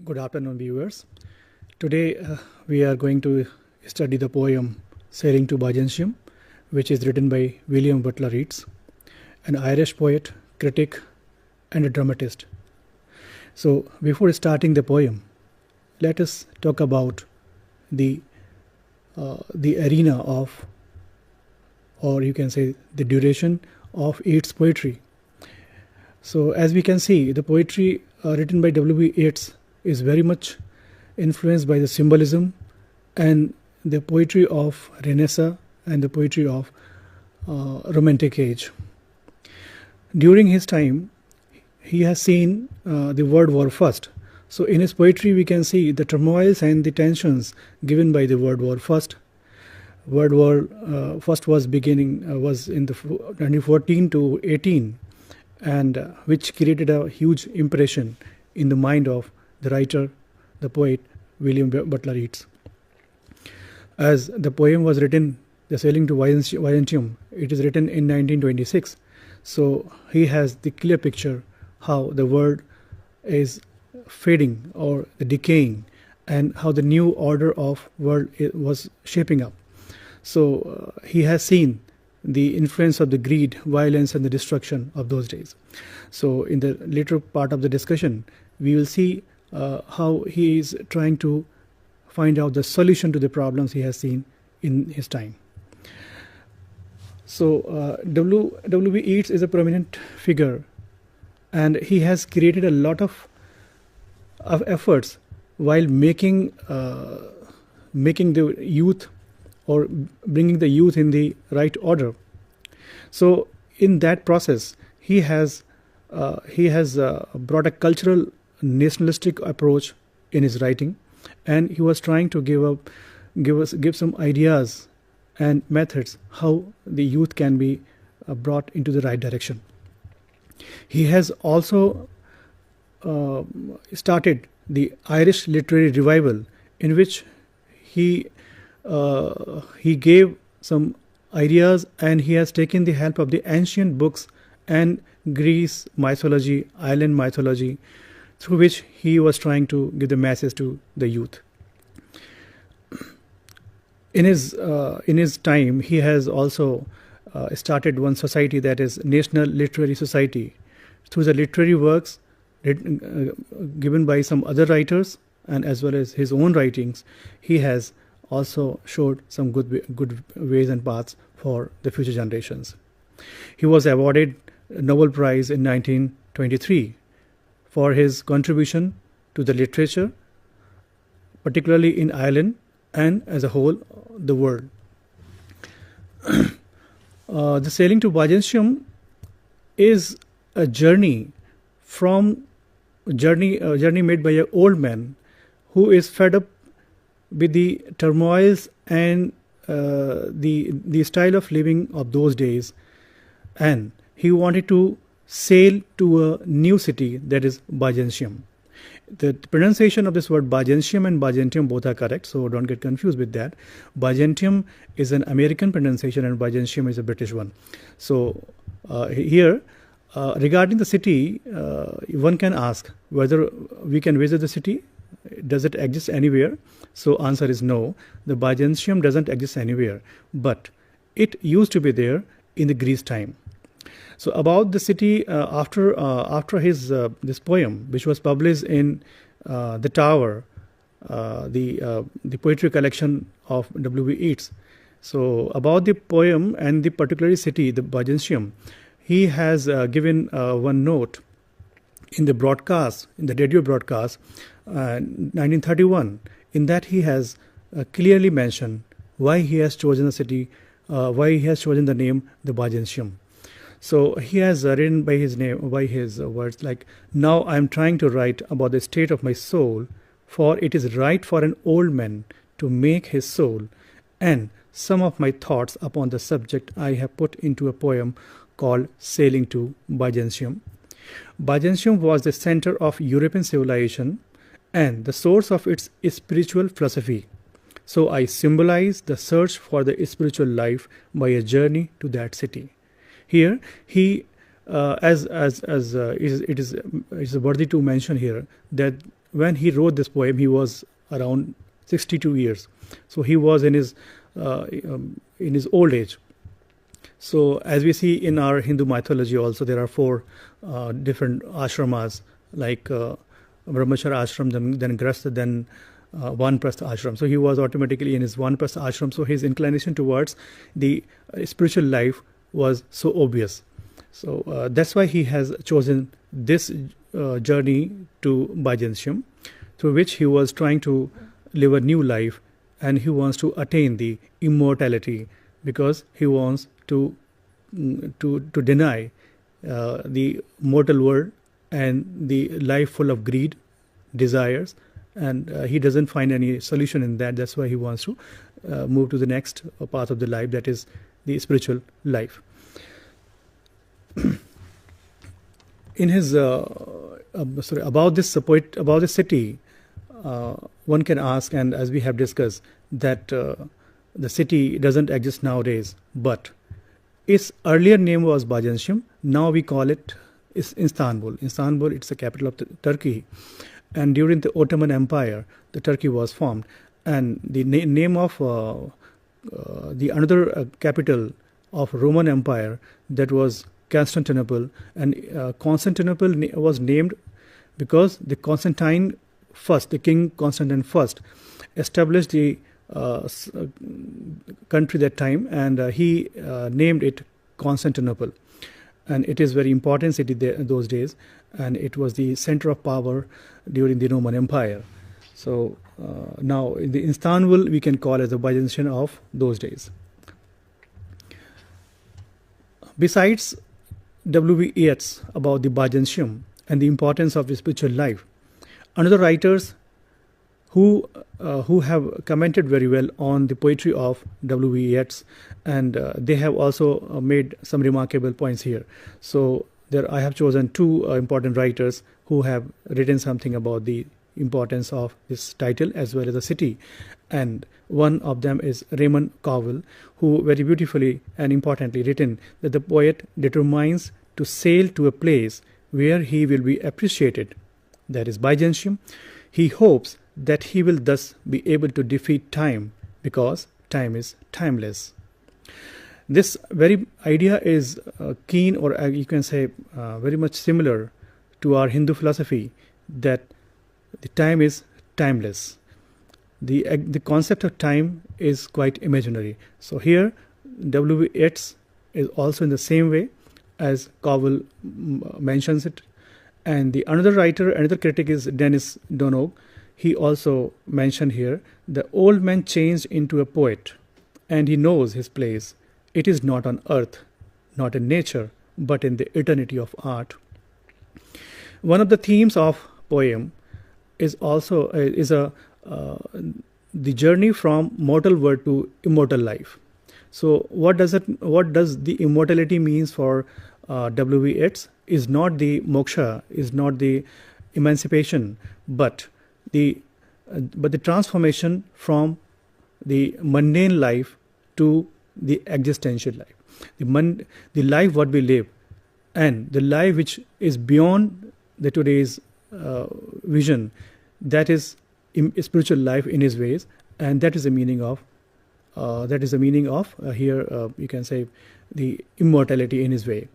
Good afternoon, viewers. Today we are going to study the poem Sailing to Byzantium, which is written by William Butler Yeats, an Irish poet, critic, and a dramatist. So, before starting the poem, let us talk about the arena of, or you can say, the duration of Yeats' poetry. So, as we can see, the poetry written by W.B. Yeats is very much influenced by the symbolism and the poetry of Renaissance and the poetry of Romantic Age. During his time, he has seen the World War First. So in his poetry, we can see the turmoils and the tensions given by the World War First. World War First was was in the 2014 to 18, and which created a huge impression in the mind of the writer, the poet, William Butler Yeats. As the poem was written, The Sailing to Byzantium, it is written in 1926. So he has the clear picture how the world is fading or decaying and how the new order of world was shaping up. So he has seen the influence of the greed, violence, and the destruction of those days. So in the later part of the discussion, we will see how he is trying to find out the solution to the problems he has seen in his time. So W.B. Yeats is a prominent figure, and he has created a lot of efforts while making the youth or bringing the youth in the right order. So in that process, he has brought a cultural nationalistic approach in his writing, and he was trying to give some ideas and methods how the youth can be brought into the right direction. He has also started the Irish literary revival, in which he gave some ideas, and he has taken the help of the ancient books and Greece mythology, island mythology, through which he was trying to give the message to the youth. In his time, he has also started one society, that is National Literary Society. Through the literary works given by some other writers and as well as his own writings, he has also showed some good ways and paths for the future generations. He was awarded a Nobel Prize in 1923 for his contribution to the literature, particularly in Ireland and as a whole the world. The Sailing to Byzantium is a journey made by an old man who is fed up with the turmoils and the style of living of those days, and he wanted to sail to a new city, that is Byzantium. The pronunciation of this word Byzantium and Byzantium both are correct, so don't get confused with that. Byzantium is an American pronunciation and Byzantium is a British one. So here, regarding the city, one can ask whether we can visit the city. Does it exist anywhere? So answer is no. The Byzantium doesn't exist anywhere, but it used to be there in the Greece time. So about the city, after his this poem, which was published in The Tower, the poetry collection of W.B. Yeats. So about the poem and the particular city, the Byzantium, he has given one note in the broadcast, in the radio broadcast, 1931. In that he has clearly mentioned why he has chosen the city, why he has chosen the name the Byzantium. So he has written by his name, by his words, like, "Now I am trying to write about the state of my soul, for it is right for an old man to make his soul, and some of my thoughts upon the subject I have put into a poem called Sailing to Byzantium." Byzantium was the center of European civilization and the source of its spiritual philosophy. So I symbolize the search for the spiritual life by a journey to that city. Here, he, it is worthy to mention here that when he wrote this poem, he was around 62 years. So he was in his old age. So as we see in our Hindu mythology also, there are 4 different ashramas, like Brahmacharya ashram, then Grastha, then Vanprastha ashram. So he was automatically in his Vanprastha ashram. So his inclination towards the spiritual life was so obvious. So that's why he has chosen this journey to Bhajansyam, through which he was trying to live a new life, and he wants to attain the immortality, because he wants to deny the mortal world and the life full of greed, desires, and he doesn't find any solution in that. That's why he wants to move to the next path of the life, that is the spiritual life. In his about this city, one can ask, and as we have discussed, that the city doesn't exist nowadays, but its earlier name was Bhajansyam. Now we call it Istanbul. Istanbul, it's the capital of Turkey, and during the Ottoman Empire, the Turkey was formed, and the name of the another capital of Roman Empire, that was Constantinople, and Constantinople was named because the Constantine first, the king Constantine first, established the country that time, and he named it Constantinople, and it is very important city there in those days, and it was the center of power during the Roman Empire. So now the Istanbul we can call as the Byzantium of those days. Besides W.B. Yeats about the Bhajansyam and the importance of the spiritual life, another writers who have commented very well on the poetry of W.B. Yeats, and they have also made some remarkable points here. So there I have chosen 2 important writers who have written something about the importance of this title as well as the city, and one of them is Raymond Cowell, who very beautifully and importantly written that the poet determines to sail to a place where he will be appreciated, that is Byzantium. He hopes that he will thus be able to defeat time, because time is timeless. This very idea is keen, or you can say very much similar to our Hindu philosophy, that the time is timeless. The concept of time is quite imaginary. So here W.B. Yeats is also in the same way as Cowell mentions it. And the another critic is Dennis Donog. He also mentioned here, the old man changed into a poet, and he knows his place. It is not on earth, not in nature, but in the eternity of art. One of the themes of poem is also the journey from mortal world to immortal life. So what does the immortality means for W.B. Yeats? Is not the moksha, is not the emancipation, but the transformation from the mundane life to the existential life, the life what we live, and the life which is beyond the today's vision, that is spiritual life in his ways, and that is the meaning of here you can say the immortality in his way.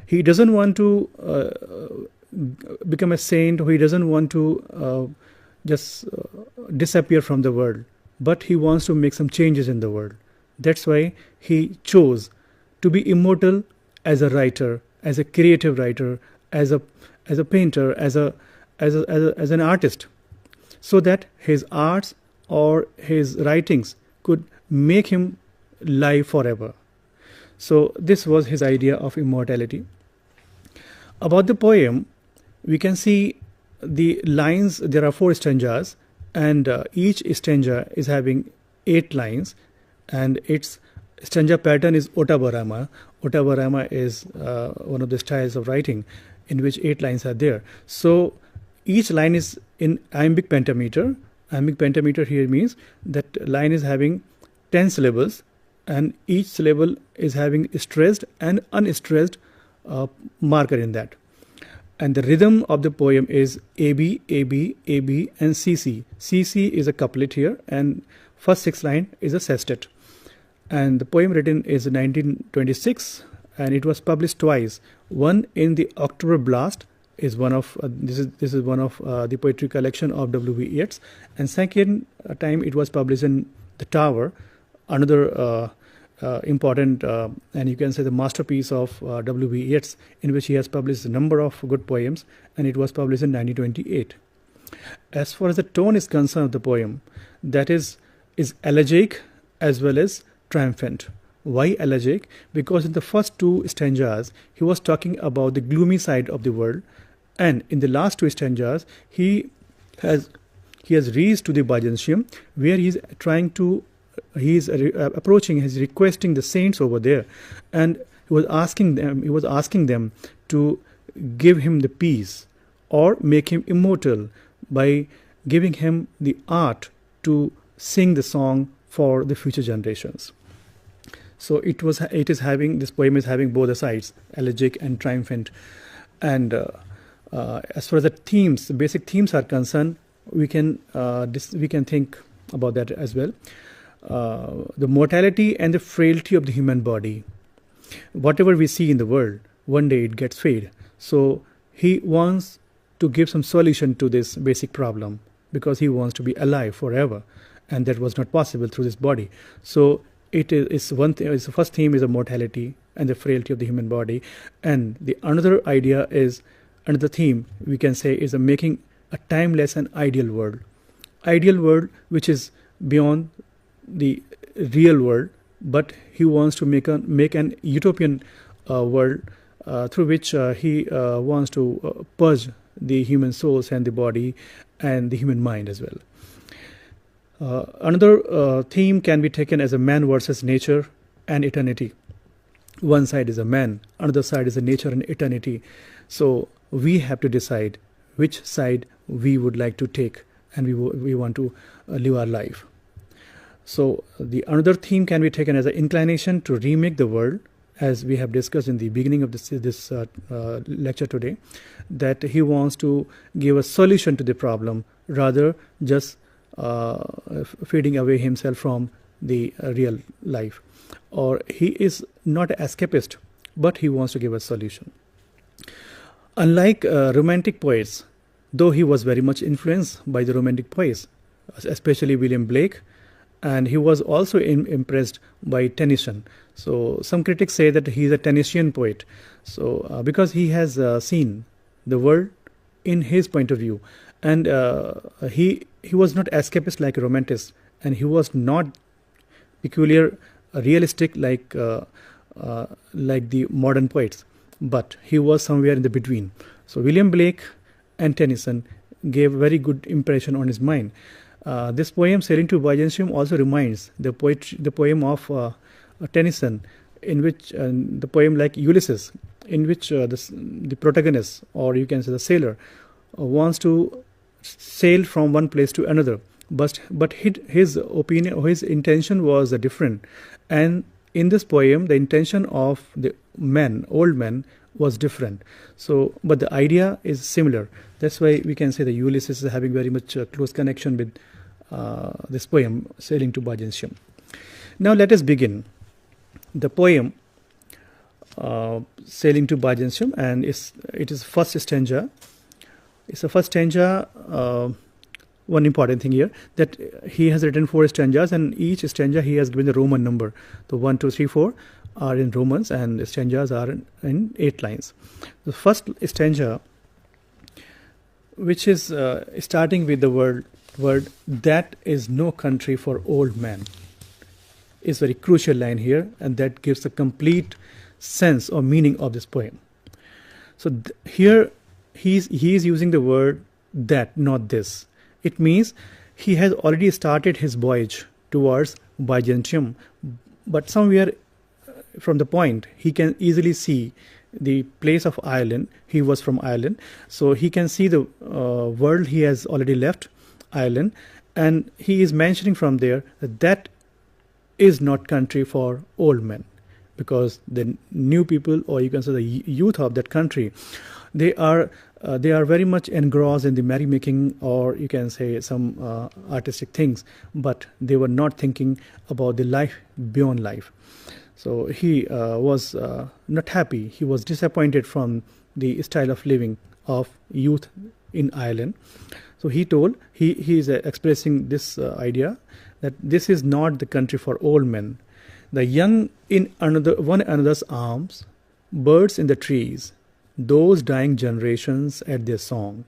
He doesn't want to become a saint, or he doesn't want to just disappear from the world, but he wants to make some changes in the world. That's why he chose to be immortal as a writer, as a creative writer, as a painter, as an artist, so that his arts or his writings could make him live forever. So this was his idea of immortality. About the poem, we can see the lines. There are 4 stanzas, and each stanza is having 8 lines, and its stanza pattern is Ottavarama. Ottavarama is one of the styles of writing in which 8 lines are there. So each line is in iambic pentameter. Iambic pentameter here means that line is having 10 syllables, and each syllable is having stressed and unstressed marker in that. And the rhythm of the poem is AB, AB, AB, and CC. CC is a couplet here, and first 6 line is a sestet. And the poem written is 1926, and it was published twice. One in the October Blast is one of this is one of the poetry collection of W.B. Yeats, and second time it was published in The Tower, another important and you can say the masterpiece of W.B. Yeats, in which he has published a number of good poems, and it was published in 1928. As far as the tone is concerned of the poem, that is elegiac as well as triumphant. Why elegiac? Because in the first 2 stanzas he was talking about the gloomy side of the world, and in the last 2 stanzas he has reached to the Byzantium, where he is approaching, he's requesting the saints over there, and he was asking them to give him the peace or make him immortal by giving him the art to sing the song for the future generations. So this poem is having both the sides, elegiac and triumphant. And as far as the basic themes are concerned, we can think about that as well. The mortality and the frailty of the human body. Whatever we see in the world, one day it gets fade. So he wants to give some solution to this basic problem, because he wants to be alive forever, and that was not possible through this body. So the first theme is the mortality and the frailty of the human body, and the another theme we can say is making a timeless and ideal world which is beyond the real world, but he wants to make an utopian world through which he wants to purge the human souls and the body and the human mind as well. Another theme can be taken as a man versus nature and eternity. One side is a man, another side is a nature and eternity. So we have to decide which side we would like to take, and we want to live our life. So the another theme can be taken as an inclination to remake the world, as we have discussed in the beginning of this lecture today, that he wants to give a solution to the problem rather just fading away himself from the real life. Or he is not an escapist, but he wants to give a solution. Unlike romantic poets, though he was very much influenced by the romantic poets, especially William Blake, and he was also impressed by Tennyson. So some critics say that he is a Tennysonian poet. So because he has seen the world in his point of view, and he was not escapist like a romantic, and he was not peculiar realistic like the modern poets, but he was somewhere in the between. So William Blake and Tennyson gave a very good impression on his mind. This poem, Sailing to Byzantium, also reminds the poem of Tennyson, in which the poem like Ulysses, in which the protagonist, or you can say the sailor, wants to sail from one place to another, but his opinion or his intention was different. And in this poem, the intention of the old man, was different. So, but the idea is similar. That's why we can say the Ulysses is having very much close connection with this poem, Sailing to Byzantium. Now let us begin. The poem Sailing to Byzantium, and it is first stanza. It's the first stanza. One important thing here, that he has written 4 stanzas, and each stanza he has given the Roman number. The 1, 2, 3, 4 are in Romans, and the stanzas are in 8 lines. The first stanza, which is starting with the word "that is no country for old men," is very crucial line here, and that gives a complete sense or meaning of this poem. So here he is using the word "that," not "this." It means he has already started his voyage towards Byzantium, but somewhere from the point he can easily see the place of Ireland. He was from Ireland, so he can see the world. He has already left Ireland, and he is mentioning from there that is not country for old men, because the new people, or you can say the youth of that country, they are they are very much engrossed in the merrymaking, or you can say some artistic things, but they were not thinking about the life beyond life. So he was not happy. He was disappointed from the style of living of youth in Ireland. So he is expressing this idea that this is not the country for old men. The young in one another's arms, birds in the trees, those dying generations at their song.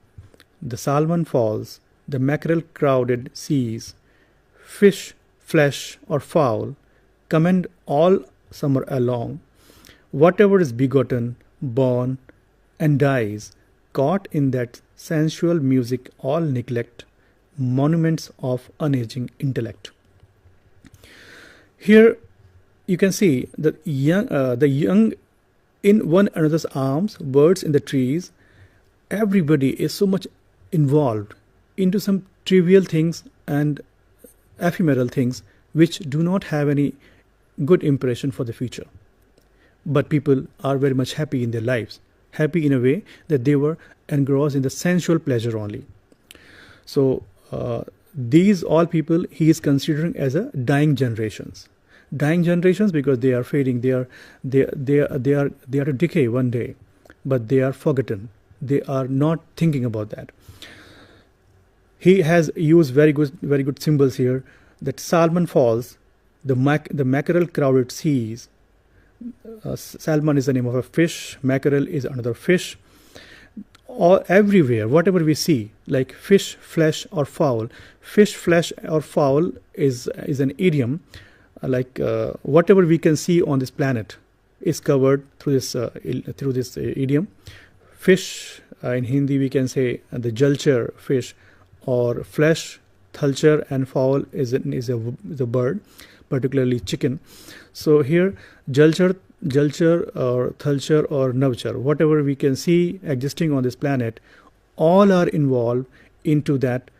The salmon falls, the mackerel crowded seas, fish, flesh, or fowl, commend all summer along. Whatever is begotten, born, and dies, caught in that sensual music, all neglect, monuments of unaging intellect. Here you can see the young in one another's arms, birds in the trees. Everybody is so much involved into some trivial things and ephemeral things which do not have any good impression for the future. But people are very much happy in their lives, happy in a way that they were engrossed in the sensual pleasure only. So these all people he is considering as a dying generations. Dying generations because they are fading, they are to decay one day, but they are forgotten. They are not thinking about that. He has used very good symbols here. That salmon falls, the mackerel crowded seas. Salmon is the name of a fish. Mackerel is another fish. All everywhere, whatever we see, like fish, flesh, or fowl. Fish, flesh, or fowl is an idiom. Like whatever we can see on this planet is covered through this idiom. Fish, in Hindi we can say the jalchar fish, or flesh, thalchar, and fowl is a bird, particularly chicken. So here jalchar or thalchar or navchar, whatever we can see existing on this planet, all are involved into that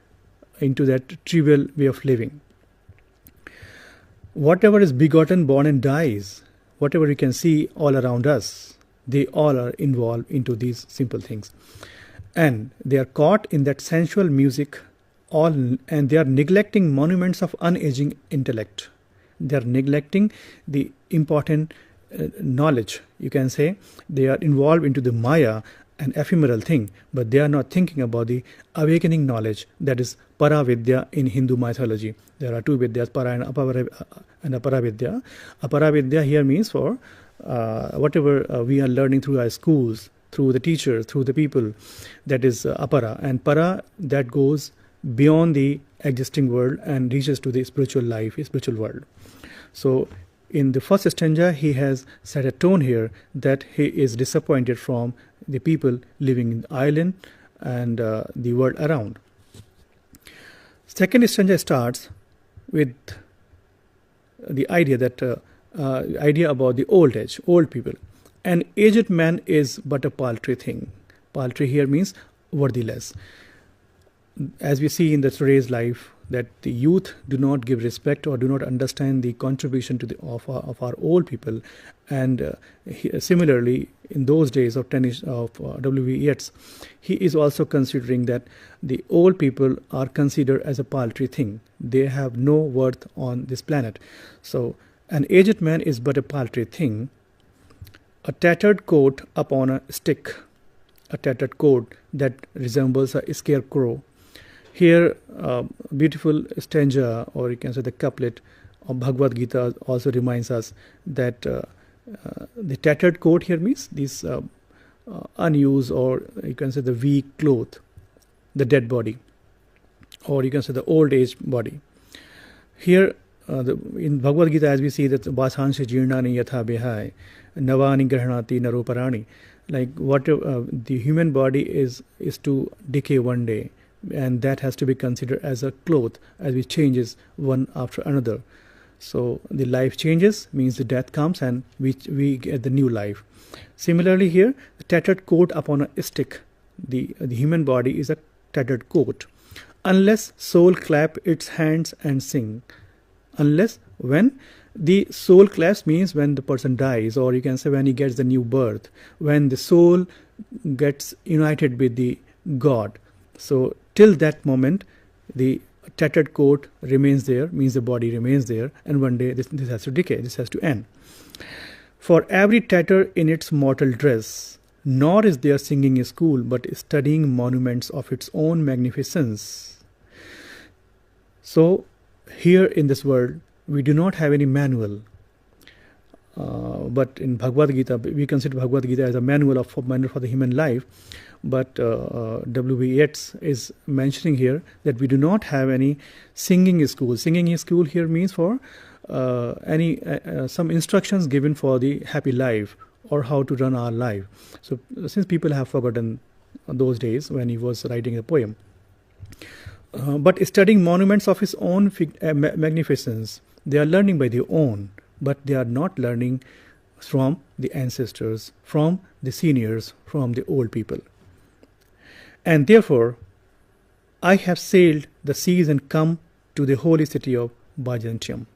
trivial way of living. Whatever is begotten, born, and dies, whatever we can see all around us, they all are involved into these simple things. And they are caught in that sensual music, and they are neglecting monuments of unaging intellect. They are neglecting the important knowledge, you can say. They are involved into the Maya, an ephemeral thing, but they are not thinking about the awakening knowledge, that is Paravidya in Hindu mythology. There are two Vidyas, Para and Aparavidya. Aparavidya here means for whatever we are learning through our schools, through the teachers, through the people, that is Apara. And Para, that goes beyond the existing world and reaches to the spiritual life, spiritual world. So in the first stanza, he has set a tone here that he is disappointed from the people living in the island and the world around. Second stanza starts with the idea that idea about the old age, old people. An aged man is but a paltry thing. Paltry here means worthless. As we see in the today's life, that the youth do not give respect or do not understand the contribution to of our old people, and similarly in those days of W.V. Yeats, he is also considering that the old people are considered as a paltry thing. They have no worth on this planet. So an aged man is but a paltry thing, a tattered coat upon a stick, a tattered coat that resembles a scarecrow. Here, beautiful stanza, or you can say the couplet of Bhagavad Gita also reminds us that the tattered coat here means this unused, or you can say the weak cloth, the dead body, or you can say the old age body. Here, in Bhagavad Gita, as we see that Basansha Jirnani Yatha Behai, Navani Grahanati Naroparani, like whatever the human body is to decay one day, and that has to be considered as a cloth as it changes one after another. So the life changes means the death comes and we get the new life. Similarly here, the tattered coat upon a stick. The human body is a tattered coat. Unless soul clap its hands and sing. Unless when the soul clasp means when the person dies, or you can say when he gets the new birth, when the soul gets united with the God. So till that moment, the tattered coat remains there, means the body remains there, and one day this has to decay, this has to end. For every tatter in its mortal dress, nor is there singing a school, but studying monuments of its own magnificence. So here in this world, we do not have any manual. But in Bhagavad Gita, we consider Bhagavad Gita as a manual for the human life. But W.B. Yeats is mentioning here that we do not have any singing school. Singing school here means for some instructions given for the happy life or how to run our life. So since people have forgotten those days when he was writing a poem. But studying monuments of his own magnificence, they are learning by their own, but they are not learning from the ancestors, from the seniors, from the old people. And therefore, I have sailed the seas and come to the holy city of Byzantium.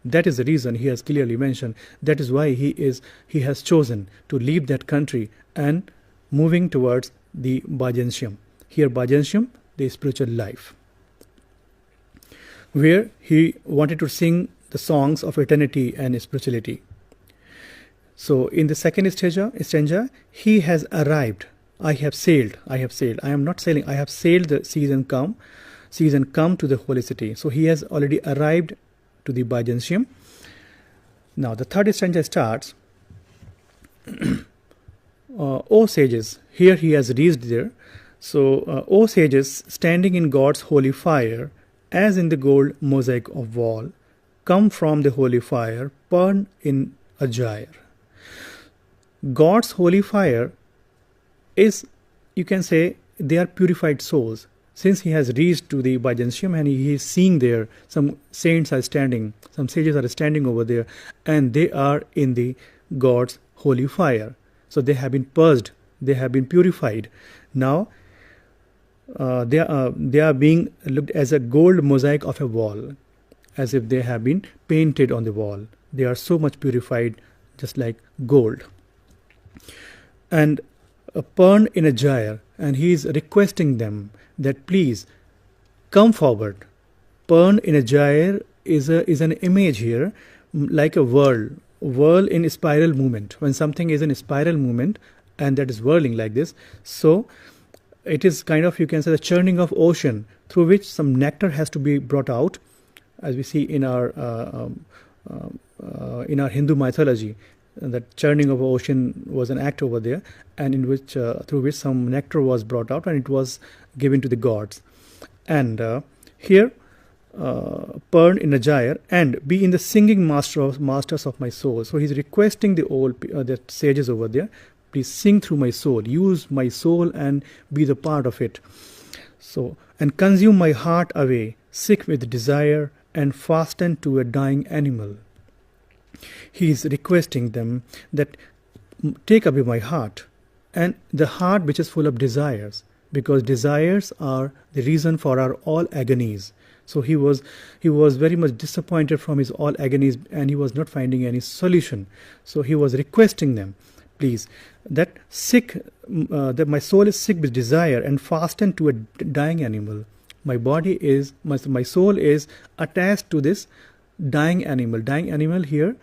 That is the reason he has clearly mentioned. That is why he has chosen to leave that country and moving towards the Byzantium. Here Byzantium, the spiritual life, where he wanted to sing the songs of eternity and spirituality. So in the second stanza, he has arrived. I have sailed. I am not sailing. I have sailed the seas and come to the holy city. So he has already arrived to the Byzantium. Now the third stanza starts, O sages, here he has reached there. So, O sages, standing in God's holy fire, as in the gold mosaic of wall, come from the holy fire, burn in a gyre. God's holy fire is, you can say, they are purified souls. Since he has reached to the Byzantium and he is seeing there, some saints are standing, some sages are standing over there, and they are in the God's holy fire. So they have been purged, they have been purified. Now they are being looked as a gold mosaic of a wall, as if they have been painted on the wall. They are so much purified, just like gold. And burn in a gyre, and he is requesting them that please come forward. Burn in a gyre is an image here, like a whirl in a spiral movement. When something is in a spiral movement and that is whirling like this, so it is kind of, you can say, the churning of ocean through which some nectar has to be brought out, as we see in our Hindu mythology. That churning of ocean was an act over there, and in which through which some nectar was brought out and it was given to the gods. And here, burn in a gyre and be in the singing masters of my soul. So he's requesting the sages over there, please sing through my soul, use my soul and be the part of it. So, and consume my heart away, sick with desire and fastened to a dying animal. He is requesting them that take away my heart, and the heart which is full of desires, because desires are the reason for our all agonies. So he was very much disappointed from his all agonies, and he was not finding any solution. So he was requesting them, please, that my soul is sick with desire and fastened to a dying animal. My soul is attached to this dying animal. Dying animal here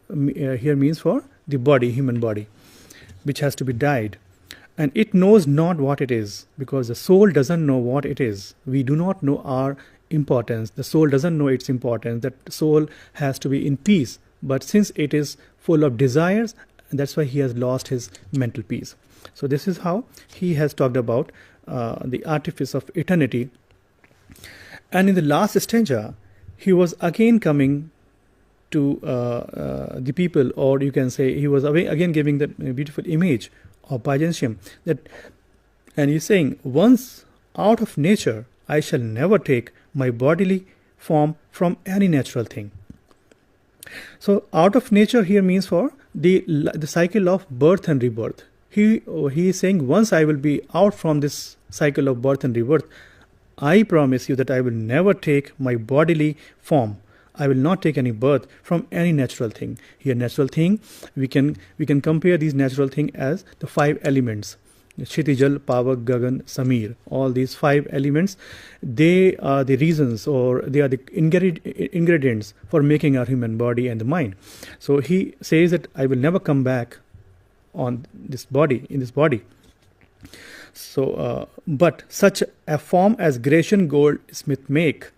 means for the body, human body, which has to be died. And it knows not what it is, because the soul doesn't know what it is. We do not know our importance. The soul doesn't know its importance. That soul has to be in peace. But since it is full of desires, that's why he has lost his mental peace. So this is how he has talked about the artifice of eternity. And in the last stanza, he was again coming to the people, or you can say he was again giving the beautiful image of Byzantium. And he's saying, once out of nature, I shall never take my bodily form from any natural thing. So out of nature here means for the cycle of birth and rebirth. He is saying, once I will be out from this cycle of birth and rebirth, I promise you that I will never take my bodily form. I will not take any birth from any natural thing. Here natural thing, we can compare these natural thing as the 5 elements. Kshitijal, Pavak, Gagan, Samir. All these 5 elements, they are the reasons, or they are the ingredients for making our human body and the mind. So he says that I will never come back on this body, in this body. So, but such a form as Grecian gold smith make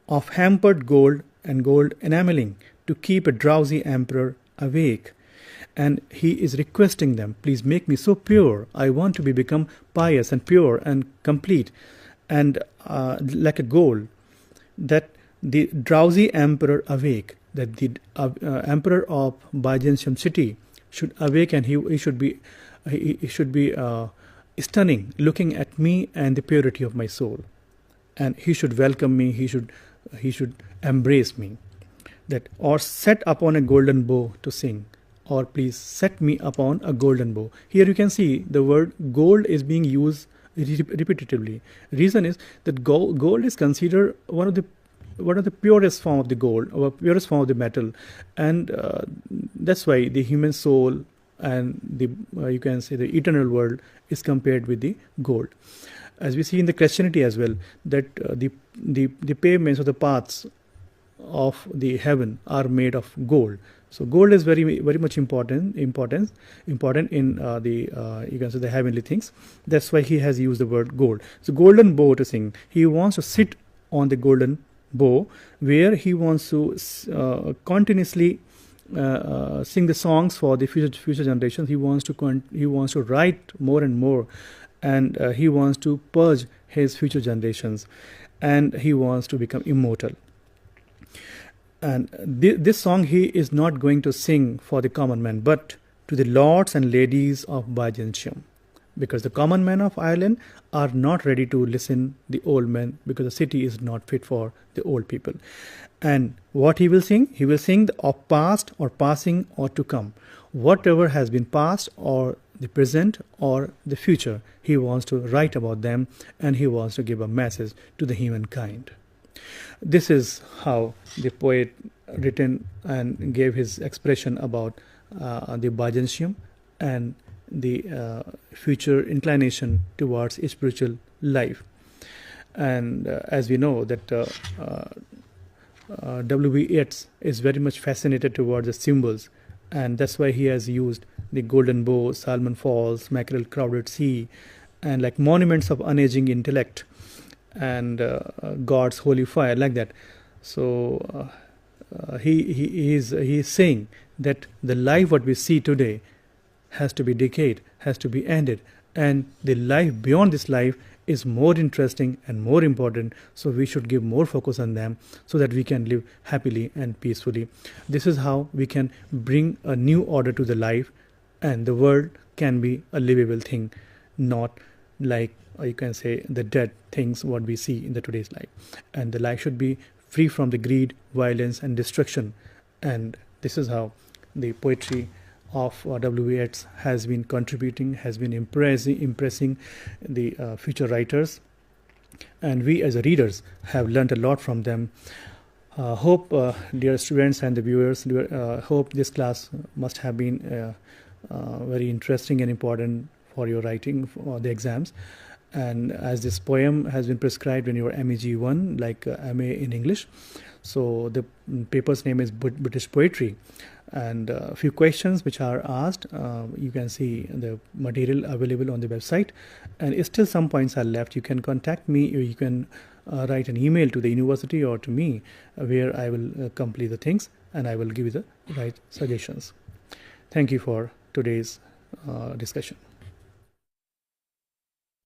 of hampered gold and gold enameling to keep a drowsy emperor awake. And he is requesting them, please make me so pure. I want to become pious and pure and complete, and like a gold, that the drowsy emperor awake, that the emperor of Byzantium city should awake, and he should be stunning, looking at me and the purity of my soul, and he should welcome me. He should embrace me. That, or set upon a golden bow to sing, or please set me upon a golden bow. Here you can see the word gold is being used repetitively. Reason is that gold is considered one of the purest form of the gold, or purest form of the metal, and that's why the human soul and the you can say the eternal world is compared with the gold. As we see in the Christianity as well, that the pavements or the paths of the heaven are made of gold. So gold is very much important in you can say the heavenly things. That's why he has used the word gold. So golden bow to sing. He wants to sit on the golden bow, where he wants to continuously sing the songs for the future generations. He wants to write more and more, and he wants to purge his future generations, and he wants to become immortal. And this song he is not going to sing for the common man, but to the lords and ladies of Byzantium, because the common men of Ireland are not ready to listen the old men, because the city is not fit for the old people. And what he will sing? He will sing of past or passing or to come. Whatever has been past or the present or the future, he wants to write about them, and he wants to give a message to the humankind. This is how the poet written and gave his expression about the Byzantium and the future inclination towards spiritual life. And as we know that W.B. Yeats is very much fascinated towards the symbols, and that's why he has used the golden bow, Salmon Falls, mackerel crowded sea, and like monuments of unaging intellect, and God's holy fire, like that. So he is saying that the life what we see today has to be decayed, has to be ended, and the life beyond this life is more interesting and more important, so we should give more focus on them, so that we can live happily and peacefully. This is how we can bring a new order to the life, and the world can be a livable thing, not like you can say the dead things what we see in the today's life. And the life should be free from the greed, violence and destruction. And this is how the poetry of W. Yeats has been contributing, has been impressing the future writers, and we as readers have learnt a lot from them. Hope, dear students and the viewers, hope this class must have been very interesting and important for your writing for the exams. And as this poem has been prescribed in your MEG 1, like MA in English, so the paper's name is British Poetry, and a few questions which are asked. You can see the material available on the website, and still some points are left. You can contact me, or you can write an email to the university or to me, where I will complete the things and I will give you the right suggestions. Thank you for today's discussion.